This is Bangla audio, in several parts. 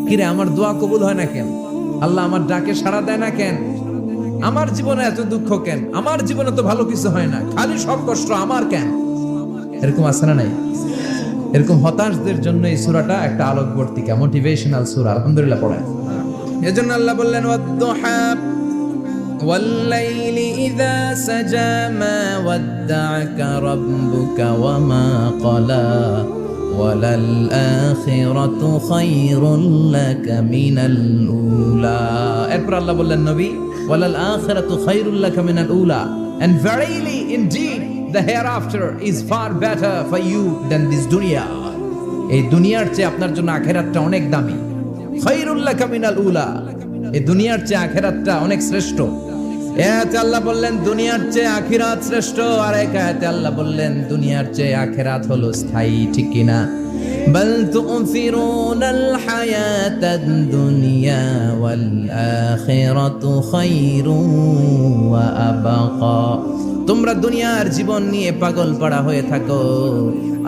কিরে আমার দোয়া কবুল হয় না কেন, আল্লাহ আমার ডাকে সাড়া দেয় না কেন, আমার জীবনে এত দুঃখ কেন, আমার জীবনে তো ভালো কিছু হয় না, খালি সব কষ্ট আমার কেন? এরকম আছে না নাই? এরকম হতাশদের জন্য এই সূরাটা একটা আলোকবর্তিকা, মোটিভেশনাল সূরা। আলহামদুলিল্লাহ পড়েন। এজন্য আল্লাহ বললেন ওয়াদ-দুহা ওয়াল-লাইলি ইযা সাজা মা ওয়াদ্দা'আকা রাব্বুকা ওয়া মা ক্বালা ওয়ালাল আখিরাতু খায়রুল লাকা মিনাল উলা। এরপর আল্লাহ বললেন নবী ওয়ালাল আখিরাতু খায়রুল লাকা মিনাল উলা, and verily indeed the hereafter is far better for you than this dunya. এই দুনিয়ার চেয়ে আপনার জন্য আখিরাতটা অনেক দামি। খায়রুল লাকা মিনাল উলা, এই দুনিয়ার চেয়ে আখিরাতটা অনেক শ্রেষ্ঠ। এতে আল্লাহ বললেন দুনিয়ার চেয়ে আখিরাত শ্রেষ্ঠ, আর এক আয়াতে আল্লাহ বললেন দুনিয়ার চেয়ে আখিরাত হলো স্থায়ী। ঠিক কি না? বাল তু'থিরুনাল হায়াতাদ দুনিয়া ওয়াল আখিরাতু খায়রুন ওয়া আবকা। তোমরা দুনিয়ার জীবন নিয়ে পাগল পাড়া হয়ে থাকো,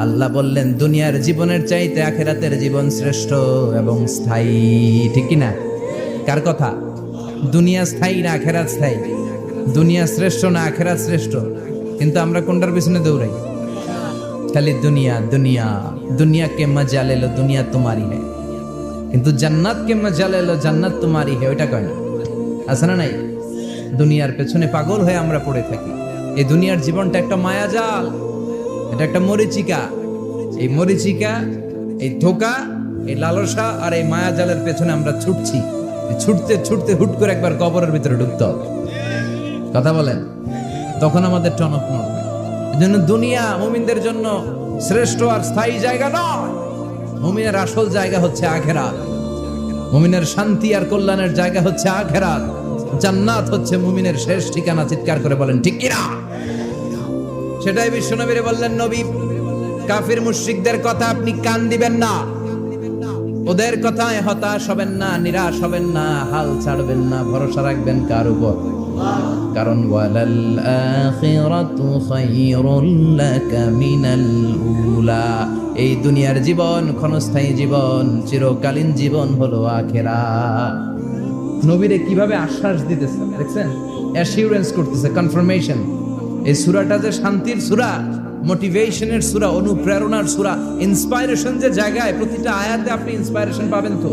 আল্লাহ বললেন দুনিয়ার জীবনের চাইতে আখিরাতের জীবন শ্রেষ্ঠ এবং স্থায়ী। ঠিক কি না? কার কথা? দুনিয়া স্থায়ী না আখিরাত স্থায়ী? দুনিয়া শ্রেষ্ঠ না আখিরাত শ্রেষ্ঠ? কিন্তু আমরা কোনটার পিছনে দৌড়াই? খালি দুনিয়া দুনিয়া। दुनिया के मजा ले लो, दुनिया तुम्हारी है, কিন্তু জান্নাত কে মজা ले लो, জান্নাত তোমারই है। ওইটা কয় না? আছে না নাই? দুনিয়ার পেছনে পাগল হয়ে আমরা পড়ে থাকি। এই দুনিয়ার জীবনটা একটা মায়াজাল, এটা একটা মরিচিকা। এই মরিচিকা, এই ধোঁকা, এই লালসা আর এই মায়াজালের পেছনে আমরা ছুটছি। ছুটতে ছুটতে হুট করে একবার কবরের ভিতরে ঢুকতে হবে। কথা বলেন, তখন আমাদের টনক নড়বে। এজন্য দুনিয়া মুমিনদের জন্য শ্রেষ্ঠ আর স্থায়ী জায়গা নয়। মুমিনের আসল জায়গা হচ্ছে আখিরাত। মুমিনের শান্তি আর কল্যাণের জায়গা হচ্ছে আখিরাত। জান্নাত হচ্ছে মুমিনের শেষ ঠিকানা। চিৎকার করে বলেন ঠিক কি না? সেটাই বিশ্বনবীরে বললেন নবী, কাফির মুশরিকদের কথা আপনি কান দিবেন না, ওদের কথায় হতাশ হবেন না, নিরাশ হবেন না, হাল ছাড়বেন না, ভরসা রাখবেন কার উপর? কারণ ওয়ালাল আখিরাতু খায়রুল লাকা মিনাল উলা। এই দুনিয়ার জীবন ক্ষণস্থায়ী জীবন, চিরকালীন জীবন হলো আখিরাত। নবীরে কিভাবে আশ্বাস দিতেছে দেখছেন? অ্যাসিউরেন্স করতেছে, কনফার্মেশন। এই সূরাটা যে শান্তির সূরা, মোটিভেশনের সূরা, অনুপ্রেরণার সূরা, ইন্সপাইরেশন যে জায়গায়, প্রতিটা আয়াতে আপনি ইন্সপাইরেশন পাবেন। তো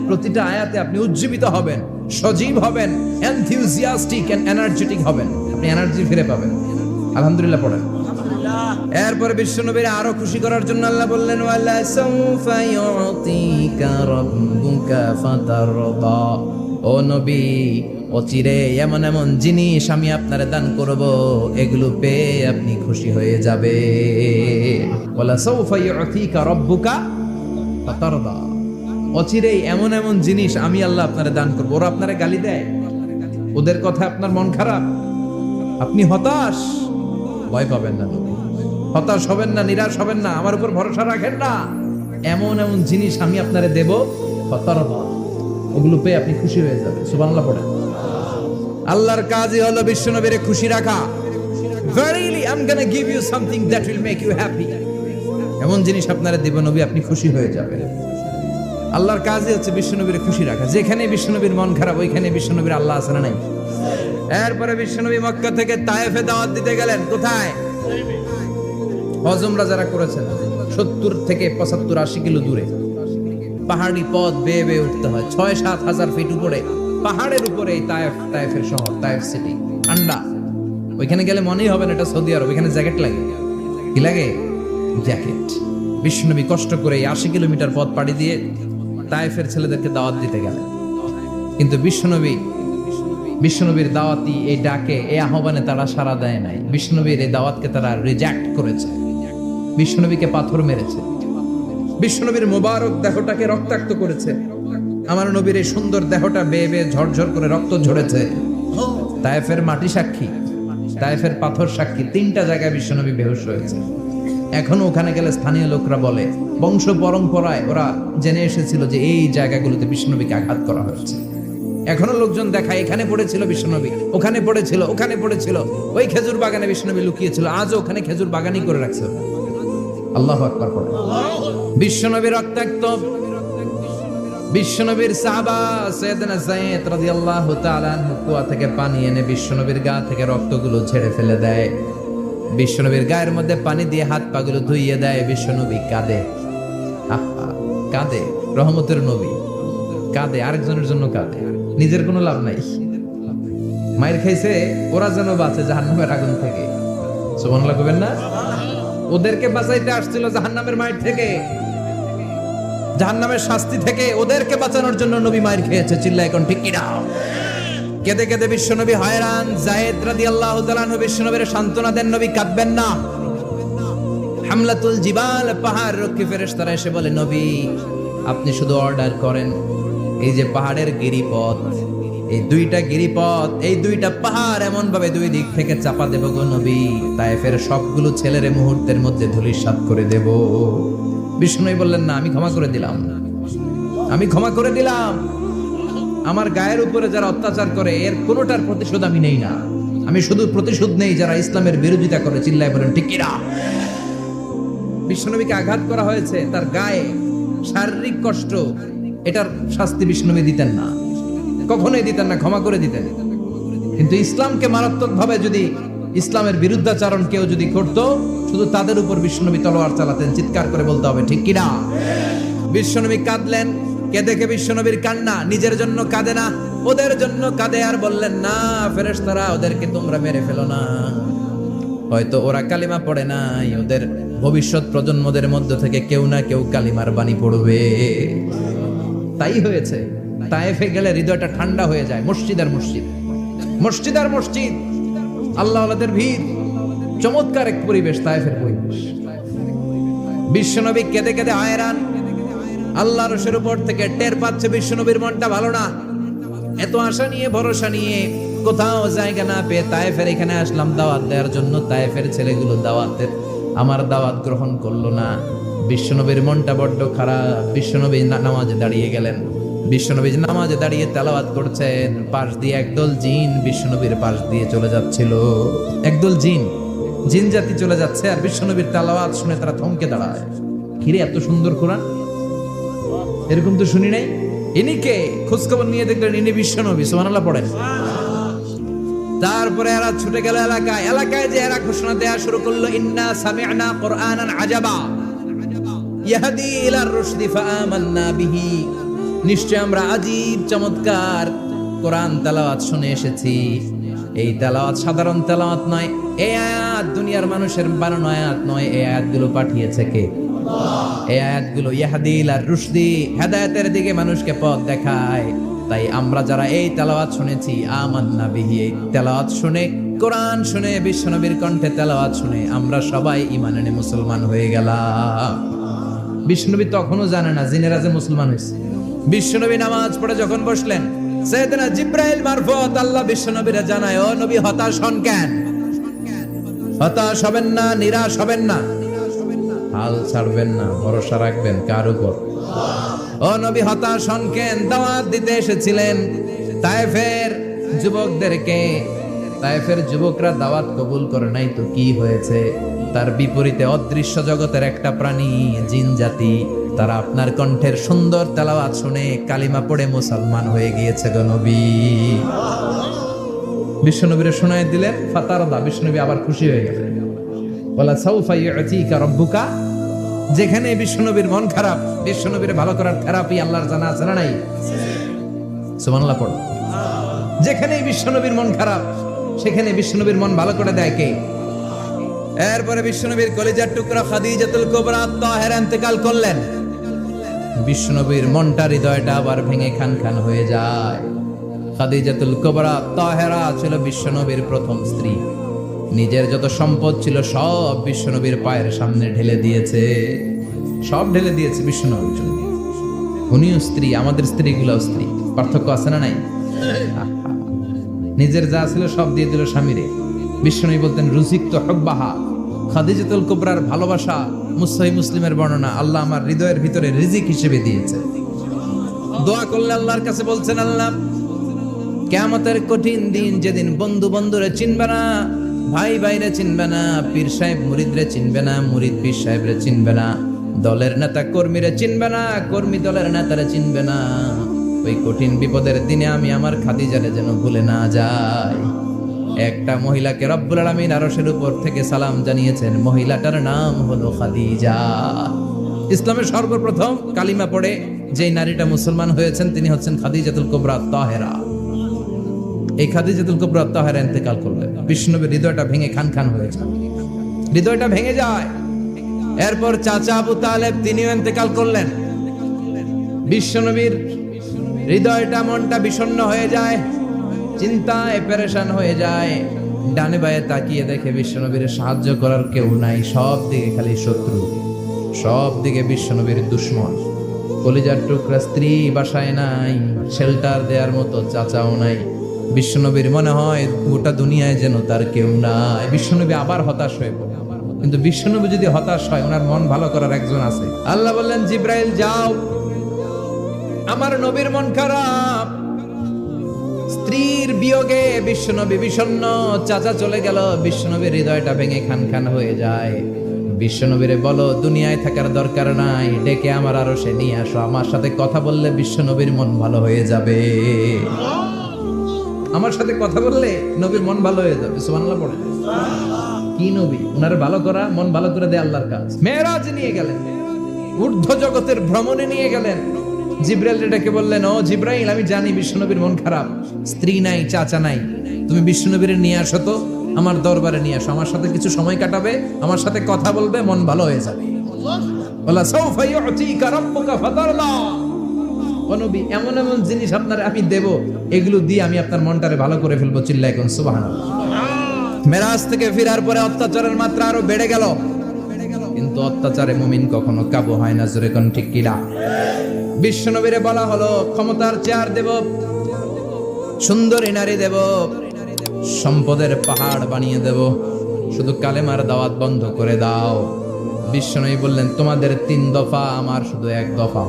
প্রতিটা আয়াতে আপনি উজ্জীবিত হবেন, সজীব হবেন, এনথিউজিয়াস্টিক এন্ড এনার্জেটিক হবেন, আপনি এনার্জি ফিরে পাবেন। আলহামদুলিল্লাহ পড়েন। এরপরে বিশ্বনবীর আরো খুশি করার জন্য আল্লাহ বললেন ওয়ালা সাউফা ইউতিকা রাব্বুকা ফাতারদা। ও নবী, অচিরে এমন এমন জিনিস আমি আপনারে দান করব, এগুলো পেয়ে আপনি খুশি হয়ে যাবে। ওয়ালা সাউফা ইউতিকা রাব্বুকা ফাতারদা। অচিরেই এমন এমন জিনিস আমি আল্লাহ আপনারে দান করব। ওরা আপনারে গালি দেয়, ওদের কথা আপনার মন খারাপ, আপনি হতাশ, ভয় পাবেন না নবী। হতাশ হবেন না, নিরাশ হবেন না, আমার উপর ভরসা রাখেন না। এমন এমন জিনিস আমি আপনারে দেব, ফাতারদা, ওগুলো পেয়ে আপনি খুশি হয়ে যাবেন। সুবহানাল্লাহ পড়েন। আল্লাহর কাজই হলো বিশ্বনবীরে খুশি রাখা। Verily I'm gonna give you something that will make you happy. এমন জিনিস আপনারে দেব নবী, আপনি খুশি হয়ে যাবেন। আল্লাহর কাজই হচ্ছে বিশ্বনবীরে খুশি রাখা। যেখানে বিশ্বনবীর মন খারাপ, ওইখানে বিশ্বনবীর আল্লাহ আছে না নাই? এরপরে বিশ্বনবী মক্কা থেকে তায়েফে দাওয়াত দিতে গেলেন। কোথায়? হজ উমরা যারা করেছেন 70 থেকে 75 80 কিলো দূরে পাহাড়ি পথ বেয়ে বেয়ে উঠতে হয়। 6-7 হাজার ফিট উপরে পাহাড়ের উপরে এই তায়েফের শহর, তায়েফ সিটি। ঠান্ডা, ওইখানে গেলে মনেই হবে না এটা সৌদি আরব। ওইখানে জ্যাকেট লাগে। কি লাগে? জ্যাকেট। বিশ্বনবী কষ্ট করে 80 কিলোমিটার পথ পাড়ি দিয়ে তায়েফের ছেলেদেরকে দাওয়াত দিতে গেলেন। কিন্তু বিশ্বনবীর দাওয়াতি এই ডাকে, এই আহ্বানে তারা সাড়া দেয় নাই। বিশ্বনবীর এই দাওয়াতকে তারা রিজেক্ট করেছে, বিশ্বনবীকে পাথর মেরেছে, বিশ্বনবীর মোবারক দেহটাকে রক্তাক্ত করেছে। আমার নবীর এই সুন্দর দেহটা বেয়ে বেয়ে ঝরঝর করে রক্ত ঝরেছে। তায়েফের মাটি সাক্ষী, তায়েফের পাথর সাক্ষী। 3টা জায়গায় বিশ্বনবী বেহুশ হয়েছে। এখনো ওখানে গেলে স্থানীয় লোকরা বলে, বংশ পরম্পরায় ওরা জেনে এসেছিল যে এই জায়গাগুলোতে বিশ্বনবীকে আঘাত করা হয়েছে। এখনো লোকজন দেখায় এখানে পড়েছিল বিশ্বনবী, ওখানে পড়েছিল, ওখানে পড়েছিল, ওই খেজুর বাগানে বিশ্বনবী লুকিয়েছিল, আজও ওখানে খেজুর বাগানই করে রাখছে। আল্লাহু আকবার পড়ে। বিশ্বনবী রক্তাক্ত, বিশ্বনবীর সাহাবা সাইয়েদনা যায়েদ রাদিয়াল্লাহু তাআলা আনহু কুয়া থেকে পানি এনে বিশ্বনবীর গা থেকে রক্তগুলো ঝেড়ে ফেলে দেয়। বিশ্বনবীর গায়ের মধ্যে পানি দিয়ে হাত পাগুলো ধুইয়ে দেয়। বিশ্বনবী কাঁদে, আহা কাঁদে। রহমতের নবী কাঁদে, আরেকজনের জন্য কাঁদে, নিজের কোনো লাভ নাই। মায়ের খাইছে, ওরা যেন বাঁচে জাহান্নামের আগুন থেকে। সুবহানাল্লাহ কইবেন না? ওদেরকে বাঁচাইতে আসছিল জাহান্নামের মায়ের থেকে, জাহান্নামের শাস্তি থেকে। ওদেরকে বাঁচানোর জন্য নবী মায়ের খেয়েছে। চিল্লায় এখন ঠিক কিনা? কেঁদে কেঁদে বিশ্বনবী হয়রান। যায়েদ রাদিয়াল্লাহু তাআলা আনহু বিশ্বনবীর সান্ত্বনা দেন, নবী কাঁদবেন না। হামলাতুল জিবাল, পাহাড় রক্ষী ফেরেশতারা এসে বলে, নবী আপনি শুধু অর্ডার করেন, এই যে পাহাড়ের গিরিপথ, এই দুইটা গিরিপথ, এই দুইটা পাহাড় এমন ভাবে দুই দিক থেকে চাপা দেব গো নবী, তায়েফের সবগুলো ছেলেরে মুহূর্তের মধ্যে ধূলিসাৎ করে দেব। বিষ্ণুই বললেন, না আমি ক্ষমা করে দিলাম, আমি ক্ষমা করে দিলাম। আমার গায়ের উপরে যারা অত্যাচার করে এর কোনোটার প্রতিশোধ আমি নেই না। আমি শুধু প্রতিশোধ নেই যারা ইসলামের বিরোধিতা করে। চিল্লায় বলেন ঠিক কিনা? বিশ্বনবীকে আঘাত করা হয়েছে, তার গায়ে শারীরিক কষ্ট, এটার শাস্তি বিষ্ণুবী দিতেন না, কখনোই দিতেন না, ক্ষমা করে দিতেন। কিন্তু ইসলামকে মারাত্মকভাবে যদি ইসলামের বিরুদ্ধাচারণ কেউ যদি করতো, শুধু তাদের উপর বিশ্বনবী তলোয়ার চালাতেন। চিৎকার করে বলতে হবে ঠিক কিনা? বিশ্বনবী কাঁদলেন। কে দেখে বিশ্বনবীর কান্না, নিজের জন্য কাঁদে না, ওদের জন্য কাঁদে। আর বললেন, না ফেরেশতারা ওদেরকে তোমরা মেরে ফেলো না, হয়তো ওরা কালিমা পড়ে নাই, ওদের ভবিষ্যৎ প্রজন্মদের মধ্য থেকে কেউ না কেউ কালিমার বাণী পড়বে। তাই হয়েছে। তায়েফে গেলে হৃদয়টা ঠান্ডা হয়ে যায়। মসজিদ আর মসজিদ, মসজিদ আর মসজিদ, আল্লাহ আল্লাহদের ভিড়, চমৎকার এক পরিবেশ তায়েফের পরিবেশ। বিশ্বনবী কেঁদে কেঁদে হয়রান। আল্লাহর রসের উপর থেকে টের পাচ্ছে বিশ্বনবীর মনটা ভালো না। এত আশা নিয়ে ভরসা নিয়ে কোথাও জায়গা না পেয়ে তায়েফের এখানে আসলাম দাওয়াত দেওয়ার জন্য। তায়েফের ছেলেগুলো দাওয়াতের আমার দাওয়াত গ্রহণ করলো না। বিশ্বনবীর মনটা বড্ড খারাপ। বিশ্বনবী নামাজে দাঁড়িয়ে গেলেন। বিশ্বনবী নামাজে দাঁড়িয়ে তেলাওয়াত করছেন, পাশ দিয়ে একদল জিন বিশ্বনবীর পাশ দিয়ে চলে যাচ্ছিল। একদল জিন, জিন জাতি চলে যাচ্ছে, আর বিশ্বনবীর তেলাওয়াত শুনে তারা থমকে দাঁড়ায়। কিরে এত সুন্দর কোরআন, এরকম তো শুনি নাই। ইনি কে? খোঁজখবর নিয়ে দেখলেন ইনি বিশ্বনবী। সুবহানাল্লাহ পড়েন। তারপরে এরা ছুটে গেল এলাকায়। এলাকায় যে এরা ঘোষণা দেয়া শুরু করলো, ইন্না সামি'না কুরআনান আজাবা ইয়াহদি ইলার রুশদি ফাআমান্না বিহি। নিশ্চয় আমরা আজীব চমৎকার কোরআন তেলাওয়াত শুনে এসেছি। এই তেলাওয়াত সাধারণ তেলাওয়াত নয়, এই আয়াত দুনিয়ার মানুষের বানানো আয়াত নয়। এই আয়াতগুলো পাঠিয়েছে কে? এই আয়াতগুলো ইয়াহদি ইলার রুশদি, হেদায়েতের দিকে মানুষকে পথ দেখায়। তাই আমরা যারা এই তেলাওয়াত শুনেছি, আমান্না বিহি, এই তেলাওয়াত শুনে, কোরআন শুনে, বিশ্বনবীর কণ্ঠে তেলাওয়াত শুনে আমরা সবাই ঈমান এনে মুসলমান হয়ে গেলাম। বিশ্বনবী তখনও জানে না জিনেরা যে মুসলমান হয়েছে। বিশ্বনবী নামাজ পড়ে যখন বসলেন, সাইয়েদনা জিবরাইল মারফত আল্লাহ বিশ্বনবীরে জানায়, ও নবী হতাশ হন কেন? হতাশ হবেন না, নিরাশ হবেন না, হাল ছাড়বেন না, ভরসা রাখবেন কার উপর? ও নবী হতাশ হন কেন? দাওয়াত দিতে এসেছিলেন তায়েফের যুবকদেরকে। তায়েফের যুবকরা দাওয়াত কবুল করে নাই তো কি হয়েছে? তার বিপরীতে অদৃশ্য জগতের একটা প্রাণী, জিন জাতি, তারা আপনার কণ্ঠের সুন্দর তেলাওয়াত শুনে কালিমা পড়ে মুসলমান হয়ে গিয়েছে গো নবী। বিশ্বনবীরে শোনায় দিলেন, ফাতারদা, বিশ্বনবী আবার খুশি হয়ে গেলেন। ওয়ালা সাউফা ইউতিকা রাব্বুকা। যেখানে বিশ্বনবীর মন খারাপ, বিশ্বনবীর ভালো করার থেরাপি আল্লাহর জানা আছে না নাই? সুবহানাল্লাহ পড়ো। যেখানেই বিশ্বনবীর মন খারাপ, সেখানে বিশ্বনবীর মন ভালো করে দেয় কে? এরপরে বিশ্বনবীর কলিজার টুকরা খাদিজাতুল কুবরা তাহেরা ইন্তেকাল করলেন। বিশ্বনবীর মনটা, হৃদয়টা আবার ভেঙে খান খান হয়ে যায়। খাদিজাতুল কুবরা তাহেরা ছিল বিশ্বনবীর প্রথম স্ত্রী। নিজের যত সম্পদ ছিল সব বিশ্বনবীর পায়ের সামনে ঢেলে দিয়েছে, সব ঢেলে দিয়েছে বিশ্বনবীর জন্য। উনিও স্ত্রী, আমাদের স্ত্রীগুলোও স্ত্রী, পার্থক্য আছে না নাই? নিজের যা ছিল সব দিয়ে দিল স্বামীরে। বিশ্বনবী বলতেন, রুজিকত হুব্বাহা। খাদিজাতুল কুবরার ভালোবাসা সহিহ মুসলিমের বর্ণনা, আল্লাহ আমার হৃদয়ের ভিতরে রিজিক হিসেবে দিয়েছে। দোয়া করলে আল্লাহর কাছে বলছেন, আল্লাহ কিয়ামতের কঠিন দিন, যেদিন বন্ধু বন্ধুরে চিনবে না, ভাই ভাইরে চিনবে না, পীর সাহেব মুরিদরে চিনবে না, মুরিদ পীর সাহেবরে চিনবে না, দলের নেতা কর্মীরা চিনবে না, কর্মী দলের নেতারা চিনবে না। ওই কঠিন বিপদের দিনে আমি আমার খাদিজারে যেন ভুলে না যাই। একটা মহিলাকে রব্বুল আলামিন আরশের উপর থেকে সালাম জানিয়েছেন, মহিলাটার নাম হলো খাদিজা। ইসলামের সর্বপ্রথম কালিমা পড়ে যেই নারীটা মুসলমান হয়েছেন তিনি হচ্ছেন খাদিজাতুল কুবরা তাহেরা। এই খাদিজাতুল কুবরা তাহেরা ইন্তেকাল করলেন। বিষ্ণুনবীর হৃদয়টা ভেঙে খান খান হয়ে যায়, হৃদয়টা ভেঙে যায়। এরপর চাচা আবু তালেব তিনিও ইন্তেকাল করলেন। বিশ্বনবীর হৃদয়টা মনটা বিষণ্ণ হয়ে যায়, চিন্তায় পেরেশান হয়ে যায়। ডানে বায়ে তাকিয়ে দেখে বিশ্বনবীর সাহায্য করার কেউ নাই, সব দিকে খালি শত্রু, সব দিকে বিশ্বনবীর দুশ্মন। কলিজার টুকরা স্ত্রী বাসায় নাই, শেল্টার দেওয়ার মতো চাচাও নাই। বিশ্বনবীর মনে হয় গোটা দুনিয়ায় যেন তার কেউ নাই। বিশ্বনবী আবার হতাশ হয়ে পড়ে। কিন্তু বিশ্বনবী যদি হতাশ হয়, ওনার মন ভালো করার একজন আছে। আল্লাহ বললেন, জিব্রাইল যাও, আমার নবীর মন খারাপ, স্ত্রীর বিয়োগে বিশ্বনবী বিষণ্ণ, চাচা চলে গেল, বিশ্বনবীর হৃদয়টা ভেঙে খান খান হয়ে যায়। বিশ্বনবীরে বলো দুনিয়ায় থাকার দরকার নাই, ডেকে আমার আরশে নিয়ে আসো, আমার সাথে কথা বললে বিশ্বনবীর মন ভালো হয়ে যাবে। আমার সাথে কথা বললে নবীর মন ভালো হয়ে যাবে। সুবহানাল্লাহ পড়ে। কি নবী, উনারে ভালো করা, মন ভালো করে দেয় আল্লাহর কাজ। মেরাজ নিয়ে গেলেন, ঊর্ধ্ব জগতের ভ্রমণে নিয়ে গেলেন। জিব্রাইল ডেকে বললেন, ও জিব্রাইল, আমি জানি বিশ্বনবীর মন খারাপ, স্ত্রী নাই, চাচা নাই, তুমি বিশ্বনবীর নিয়ে আসো তো, আমার দরবারে নিয়ে আসো, আমার সাথে কিছু সময় কাটাবে, আমার সাথে কথা বলবে, মন ভালো হয়ে যাবে। ওয়ালা সাউফা ইউতিকা রাব্বুকা ফাতারদা। ও নবী, এমন এমন জিনিস আপনারে আমি দেব, এগুলো দিয়ে আমি আপনার মনটারে ভালো করে ফেলবো। চিল্লায় কোন সুবহানাল্লাহ। মেরাজ থেকে ফেরার পরে অত্যাচারের মাত্রা আরো বেড়ে গেল, কিন্তু অত্যাচারে মুমিন কখনো কাবু হয় না। জোরে কোন ঠিক কিনা? বিশ্বনবীরে বলা হলো, ক্ষমতার চেয়ার দেব, সুন্দরী নারী দেব, সম্পদের পাহাড় বানিয়ে দেব, শুধু কালেমার দাওয়াত বন্ধ করে দাও। বিশ্বনবী বললেন, তোমাদের 3 দফা, আমার শুধু 1 দফা।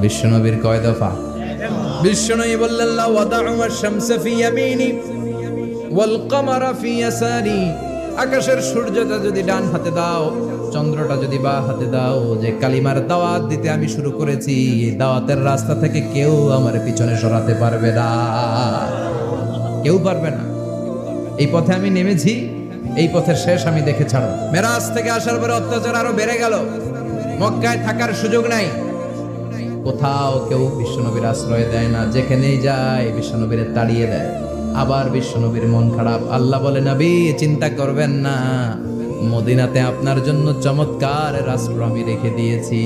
বিশ্বনবীর কয় দফা? বিশ্বনবী বললেন, লা ওয়াদাউ আশ-শামসা ফি ইয়ামিনি ওয়াল কামারা ফি ইয়াসারি। আকাশের সূর্যটা যদি ডান হাতে দাও, চন্দ্রটা যদি বাঁ হাতে দাও, যে কালিমার দাওয়াত দিতে আমি শুরু করেছি, এই দাওয়াতের রাস্তা থেকে কেউ আমার পিছনে সরাতে পারবে না, কেউ পারবে না। এই পথে আমি নেমেছি, এই পথের শেষ আমি দেখে ছাড়ব। মেরাজ থেকে আসার পরে অত্যাচার আরো বেড়ে গেল, মক্কায় থাকার সুযোগ নাই, কোথাও কেউ বিশ্বনবীর আশ্রয় দেয় না, যেখানেই যায় বিশ্বনবীর তাড়িয়ে দেয়। আবার বিশ্বনবীর মন খারাপ। আল্লাহ বলে, নবী চিন্তা করবেন না, মদিনাতে আপনার জন্য চমৎকার রাষ্ট্র আমি রেখে দিয়েছি,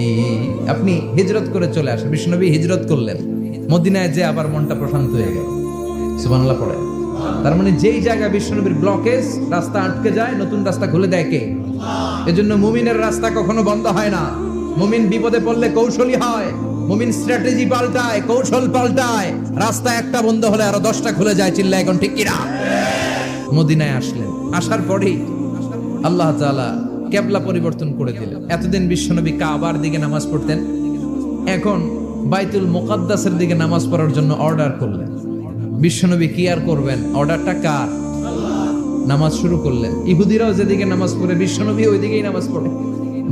আপনি হিজরত করে চলে আসেন। বিশ্বনবী হিজরত করলেন, মদিনায় যে আবার মনটা প্রশান্ত হয়ে গেল। সুবহানাল্লাহ পড়ে। তার মানে যেই জায়গা বিশ্বনবীর ব্লকেজ, রাস্তা আটকে যায়, নতুন রাস্তা খুলে দেয় কে? এজন্য মুমিনের রাস্তা কখনো বন্ধ হয় না। মুমিন বিপদে পড়লে কৌশলী হয়, মুমিন স্ট্র্যাটেজি পাল্টায়, কৌশল পাল্টায়। রাস্তা একটা বন্ধ হলে আরো 10টা খুলে যায়। চিল্লায় এখন ঠিক কিনা? মদিনায় আসলেন, আসার পরেই আল্লাহ তাআলা কিবলা পরিবর্তন করে দিলেন। এতদিন বিশ্বনবী কাবার দিকে নামাজ পড়তেন, এখন বাইতুল মুকাদ্দাসের দিকে নামাজ পড়ার জন্য অর্ডার করলেন। বিশ্বনবী কি আর করবেন, অর্ডারটা কার? নামাজ শুরু করলেন। ইহুদিরাও যেদিকে নামাজ পড়ে, বিশ্বনবী ওইদিকেই নামাজ পড়ে।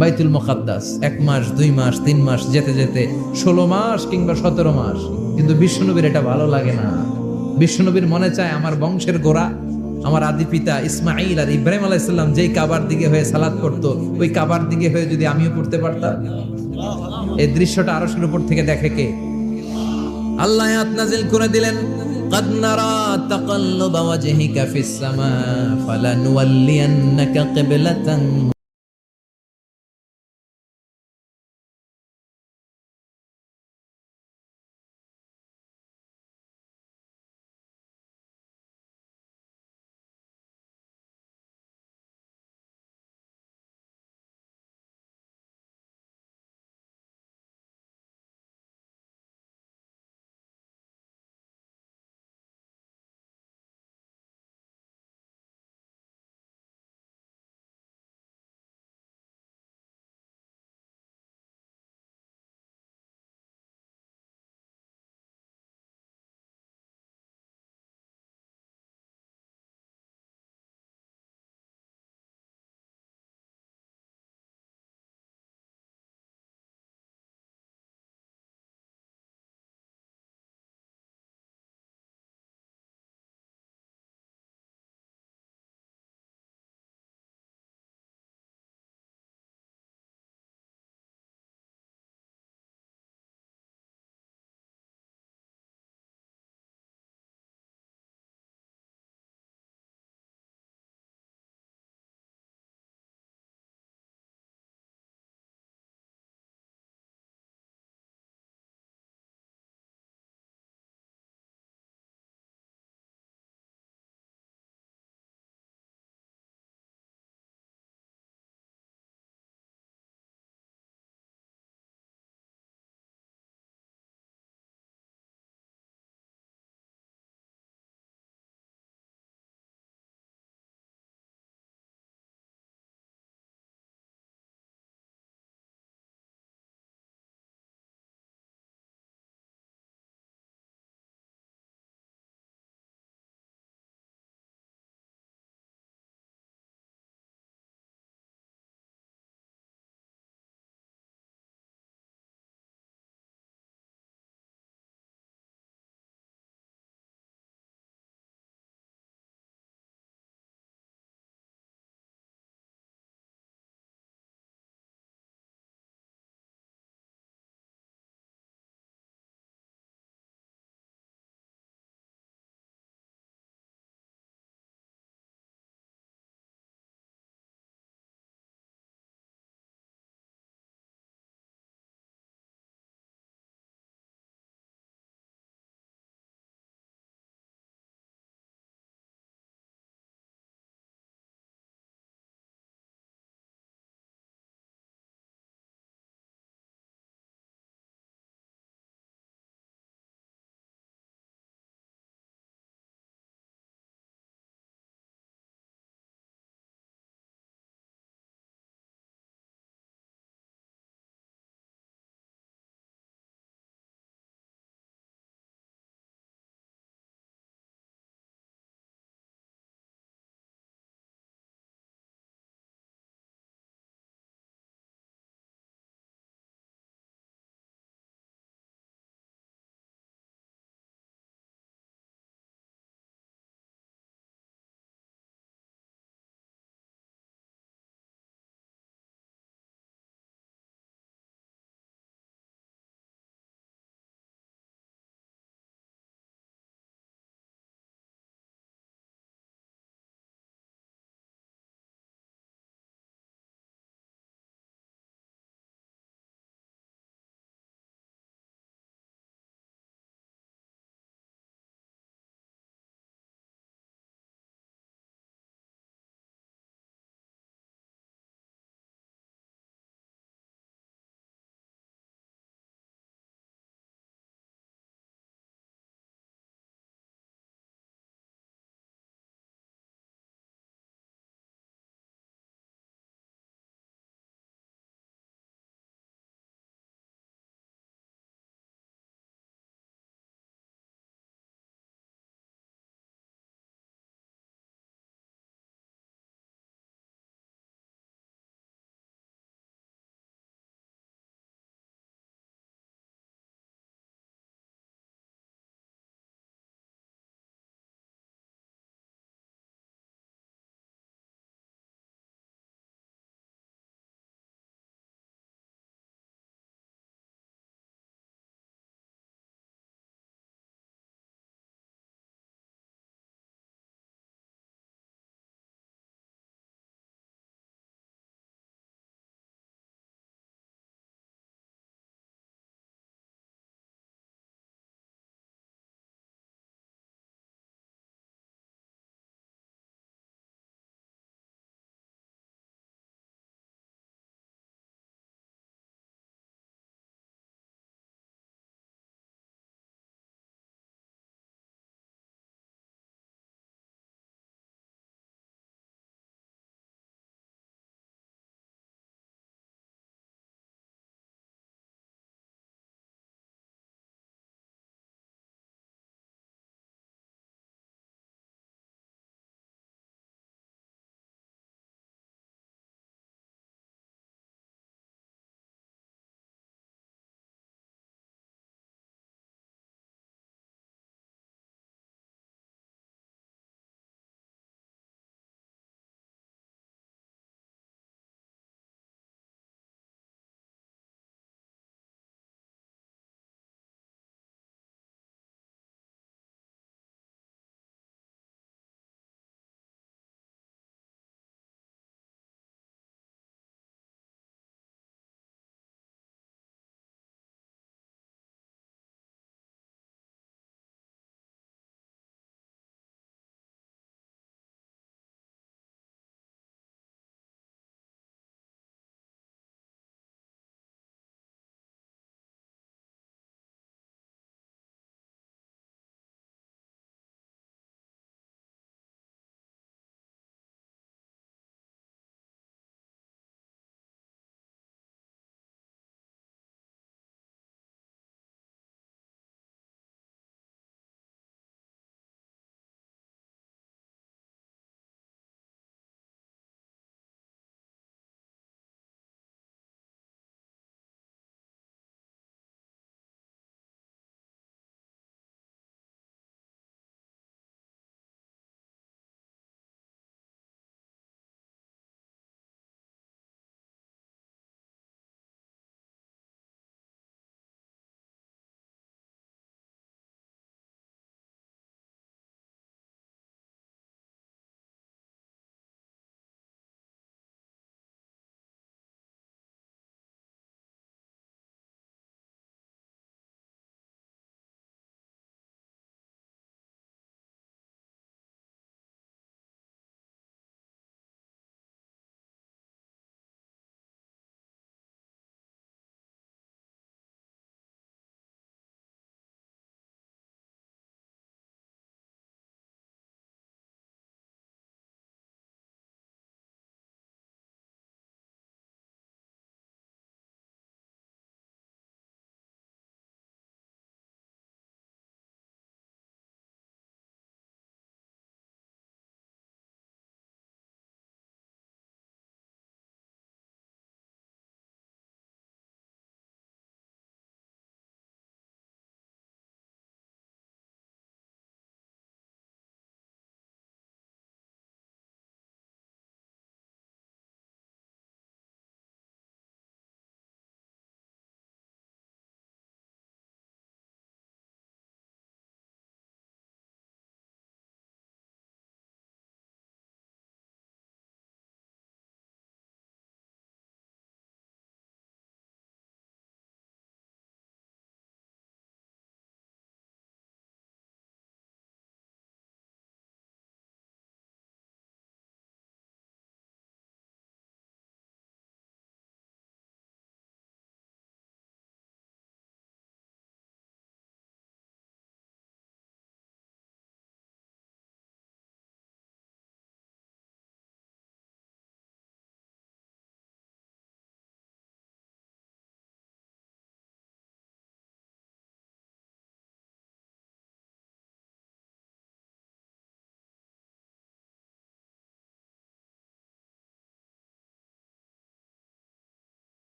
বাইতুল মুকাদ্দাস 1 মাস 2 মাস 3 মাস যেতে যেতে 16 মাস কিংবা 17 মাস, কিন্তু বিশ্বনবীর এটা ভালো লাগে না। বিশ্বনবীর মনে চায়, আমার বংশের গোড়া, আমার আদি পিতা ইসমাঈল আর ইব্রাহিম আলাইহিস সালাম যেই কাবার দিকে হয়ে সালাত করতো, ওই কাবার দিকে হয়ে যদি আমিও পড়তে পারতাম। এই দৃশ্যটা আরশের উপর থেকে দেখে কে? আল্লাহ আয়াত নাযিল করে দিলেন, قد نرى تقلب وجهك في السماء فلنولينك قبلة